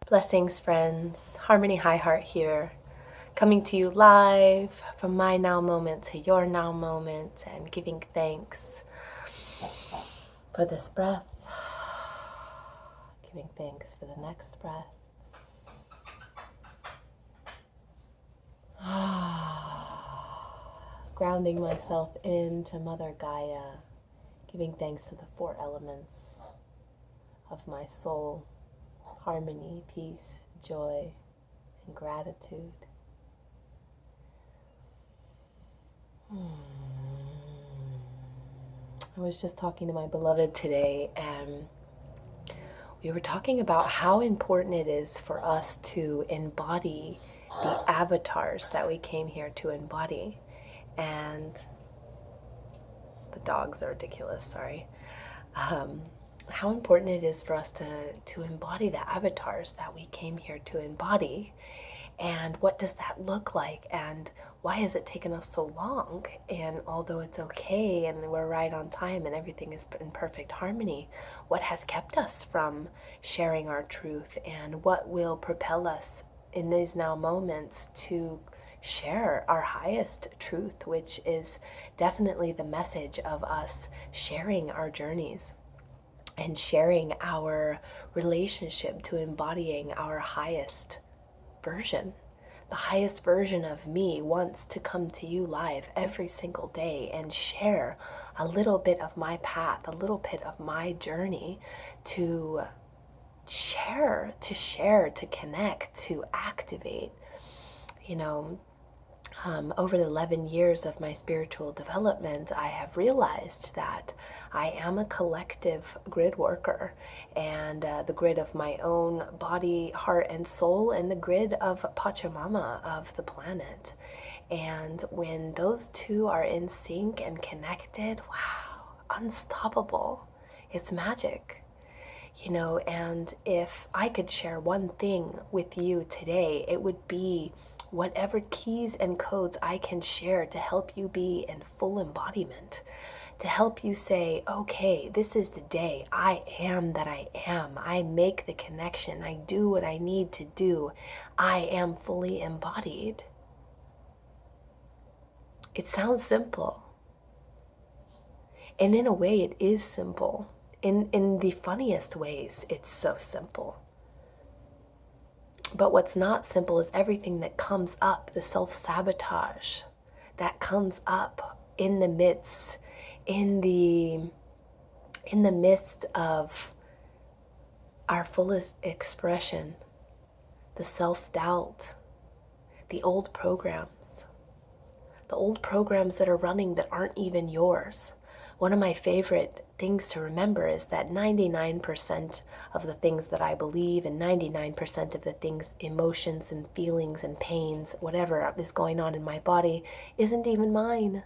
Blessings, friends. Harmony High Heart here, coming to you live from my now moment to your now moment, and giving thanks for this breath, giving thanks for the next breath. Grounding myself into Mother Gaia, giving thanks to the 4 elements of my soul: harmony, peace, joy, and gratitude. I was just talking to my beloved today, and we were talking about how important it is for us to embody the avatars that we came here to embody. And the dogs are ridiculous, sorry. How important it is for us to embody the avatars that we came here to embody. And what does that look like? And why has it taken us so long? And although it's okay and we're right on time and everything is in perfect harmony, what has kept us from sharing our truth? And what will propel us in these now moments to share our highest truth, which is definitely the message of us sharing our journeys and sharing our relationship to embodying our highest version. The highest version of me wants to come to you live every single day and share a little bit of my path, a little bit of my journey, to share, to connect, to activate. Over the 11 years of my spiritual development, I have realized that I am a collective grid worker, and the grid of my own body, heart, and soul, and the grid of Paxhmama, of the planet. And when those two are in sync and connected, wow, unstoppable. It's magic. And if I could share one thing with you today, it would be whatever keys and codes I can share to help you be in full embodiment, to help you say, okay, this is the day I am that I am. I make the connection. I do what I need to do. I am fully embodied. It sounds simple. And in a way, it is simple. In the funniest ways, it's so simple. But what's not simple is everything that comes up, the self-sabotage that comes up in the midst, in the midst of our fullest expression, the self-doubt, the old programs that are running that aren't even yours. One of my favorite things to remember is that 99% of the things that I believe, and 99% of the things, emotions and feelings and pains, whatever is going on in my body, isn't even mine.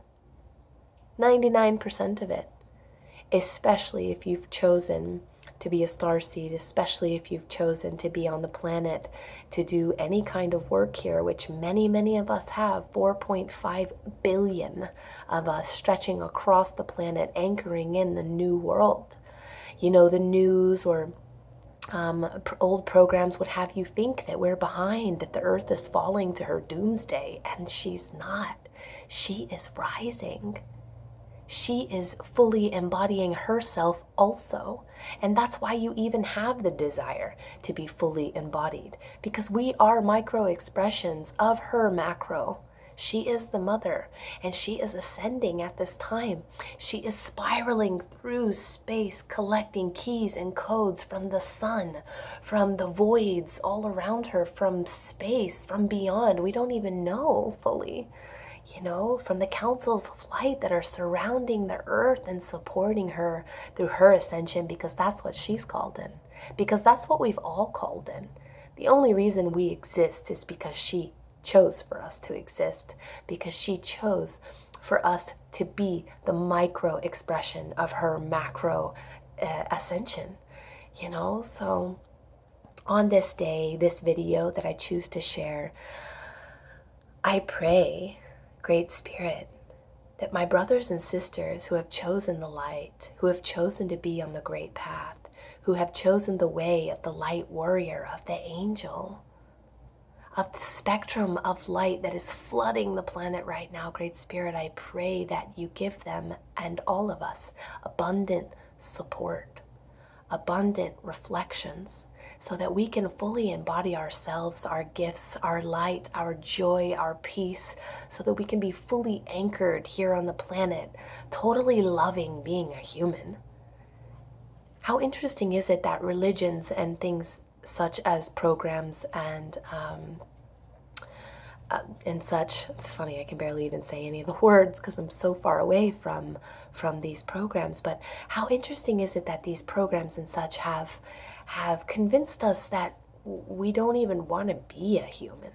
99% of it. Especially if you've chosen to be a starseed, especially if you've chosen to be on the planet to do any kind of work here, which many, many of us have, 4.5 billion of us stretching across the planet, anchoring in the new world. The news or old programs would have you think that we're behind, that the earth is falling to her doomsday, and she's not. She is rising. She is fully embodying herself also. And that's why you even have the desire to be fully embodied, because we are micro expressions of her macro. She is the mother, and she is ascending at this time. She is spiraling through space, collecting keys and codes from the sun, from the voids all around her, from space, from beyond. We don't even know fully. From the councils of light that are surrounding the earth and supporting her through her ascension, because that's what she's called in. Because that's what we've all called in. The only reason we exist is because she chose for us to exist, because she chose for us to be the micro expression of her macro ascension. So on this day, this video that I choose to share, I pray, Great Spirit, that my brothers and sisters who have chosen the light, who have chosen to be on the great path, who have chosen the way of the light warrior, of the angel, of the spectrum of light that is flooding the planet right now. Great Spirit, I pray that you give them and all of us abundant support, abundant reflections, so that we can fully embody ourselves, our gifts, our light, our joy, our peace, so that we can be fully anchored here on the planet, totally loving being a human. How interesting is it that religions and things such as programs and such, it's funny, I can barely even say any of the words because I'm so far away from these programs, but how interesting is it that these programs and such have convinced us that we don't even want to be a human,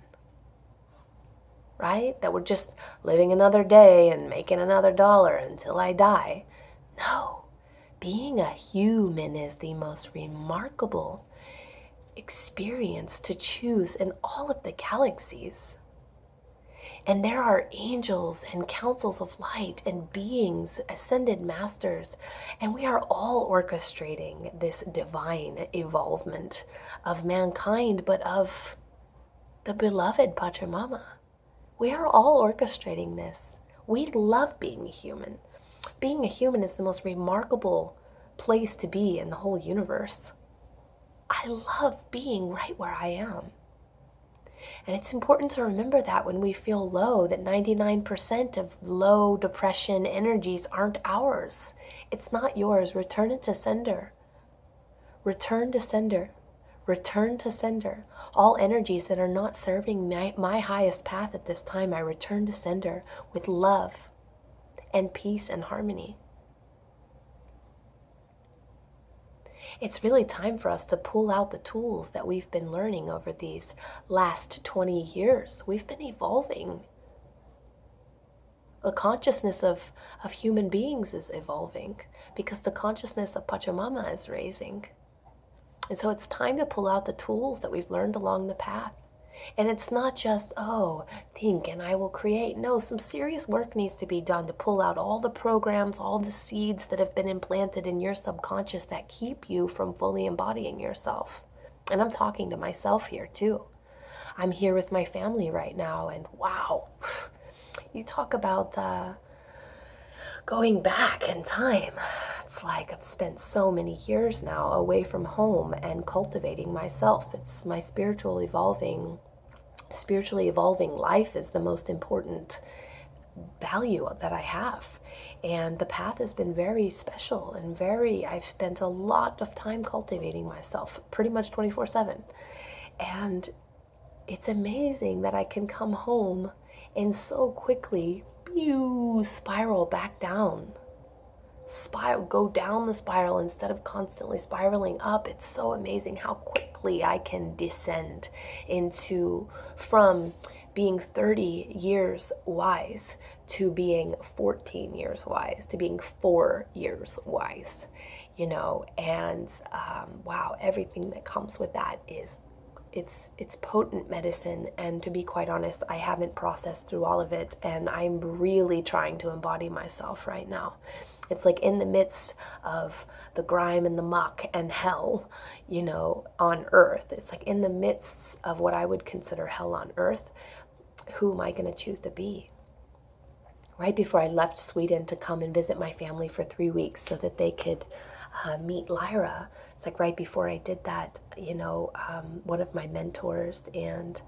right? That we're just living another day and making another dollar until I die. No, being a human is the most remarkable experience to choose in all of the galaxies. And there are angels and councils of light and beings, ascended masters, and we are all orchestrating this divine evolvement of mankind, but of the beloved Paxhmama. We are all orchestrating this. We love being a human. Being a human is the most remarkable place to be in the whole universe. I love being right where I am. And it's important to remember that when we feel low, that 99% of low depression energies aren't ours. It's not yours. Return it to sender. Return to sender. Return to sender. All energies that are not serving my highest path at this time, I return to sender with love and peace and harmony. It's really time for us to pull out the tools that we've been learning over these last 20 years. We've been evolving. The consciousness of human beings is evolving because the consciousness of Paxhmama is raising. And so it's time to pull out the tools that we've learned along the path. And it's not just, think and I will create. No, some serious work needs to be done to pull out all the programs, all the seeds that have been implanted in your subconscious that keep you from fully embodying yourself. And I'm talking to myself here too. I'm here with my family right now, and wow, you talk about going back in time. It's like I've spent so many years now away from home and cultivating myself. It's my spiritually evolving life is the most important value that I have. And the path has been very special and I've spent a lot of time cultivating myself, pretty much 24/7. And it's amazing that I can come home and so quickly spiral back down. Go down the spiral instead of constantly spiraling up. It's so amazing how quickly I can descend from being 30 years wise to being 14 years wise to being 4 years wise, and wow, everything that comes with that is it's potent medicine. And to be quite honest, I haven't processed through all of it, and I'm really trying to embody myself right now. It's like in the midst of the grime and the muck and hell, on earth. It's like in the midst of what I would consider hell on earth, who am I going to choose to be? Right before I left Sweden to come and visit my family for 3 weeks so that they could meet Lyra. It's like right before I did that, one of my mentors and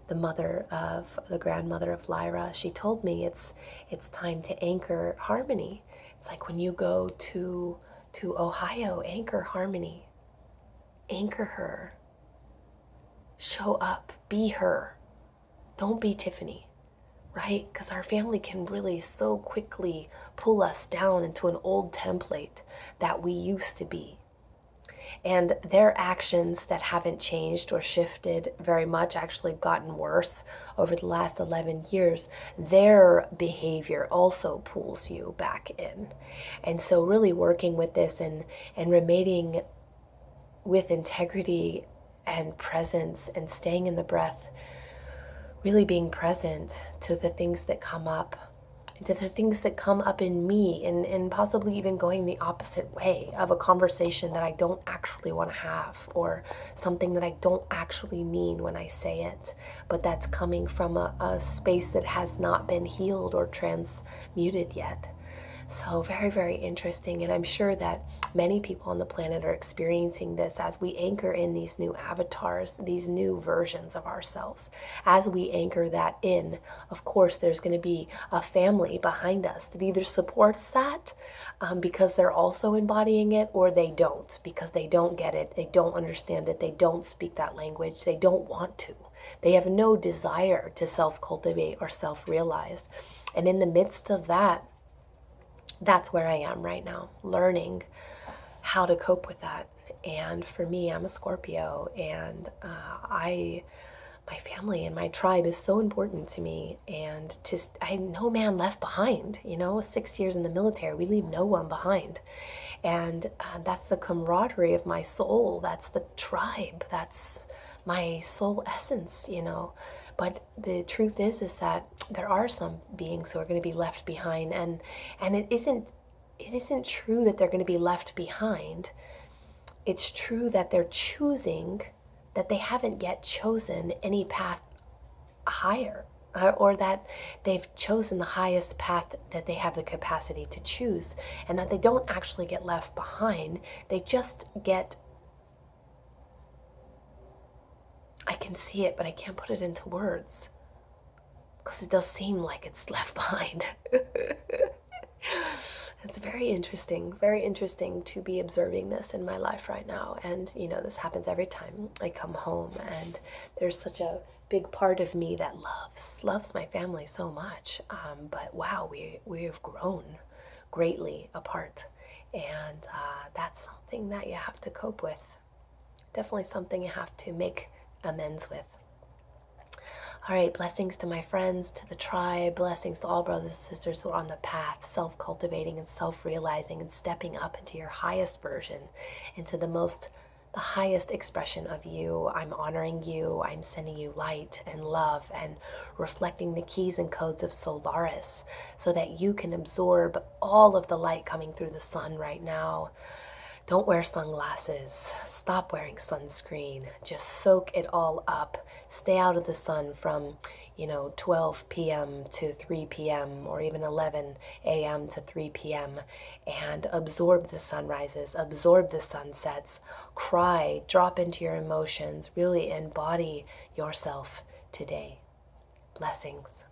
the grandmother of Lyra, she told me it's time to anchor harmony. It's like when you go to Ohio, anchor harmony, anchor her, show up, be her, don't be Tiffany. Right? Because our family can really so quickly pull us down into an old template that we used to be. And their actions that haven't changed or shifted very much, actually gotten worse over the last 11 years, their behavior also pulls you back in. And so really working with this and remaining with integrity and presence and staying in the breath, really being present to the things that come up into the things that come up in me, and possibly even going the opposite way of a conversation that I don't actually want to have, or something that I don't actually mean when I say it, but that's coming from a space that has not been healed or transmuted yet. So very, very interesting. And I'm sure that many people on the planet are experiencing this as we anchor in these new avatars, these new versions of ourselves. As we anchor that in, of course, there's going to be a family behind us that either supports that because they're also embodying it, or they don't, because they don't get it, they don't understand it, they don't speak that language, they don't want to. They have no desire to self-cultivate or self-realize. And in the midst of that, that's where I am right now, learning how to cope with that. And for me, I'm a Scorpio, and my family and my tribe is so important to me. And I no man left behind. 6 years in the military, we leave no one behind. And that's the camaraderie of my soul. That's the tribe. That's my soul essence, But the truth is that there are some beings who are going to be left behind, and it isn't true that they're going to be left behind. It's true that they're choosing, that they haven't yet chosen any path higher, or that they've chosen the highest path that they have the capacity to choose, and that they don't actually get left behind. They just get, I can see it, but I can't put it into words because it does seem like it's left behind. It's very interesting to be observing this in my life right now. And, this happens every time I come home, and there's such a big part of me that loves my family so much. But wow, we have grown greatly apart. And that's something that you have to cope with. Definitely something you have to make amends with. All right, blessings to my friends, to the tribe, blessings to all brothers and sisters who are on the path, self-cultivating and self-realizing and stepping up into your highest version, into the highest expression of you. I'm honoring you. I'm sending you light and love and reflecting the keys and codes of Solaris so that you can absorb all of the light coming through the sun right now. Don't wear sunglasses. Stop wearing sunscreen. Just soak it all up. Stay out of the sun from, 12 p.m. to 3 p.m. or even 11 a.m. to 3 p.m. and absorb the sunrises, absorb the sunsets, cry, drop into your emotions, really embody yourself today. Blessings.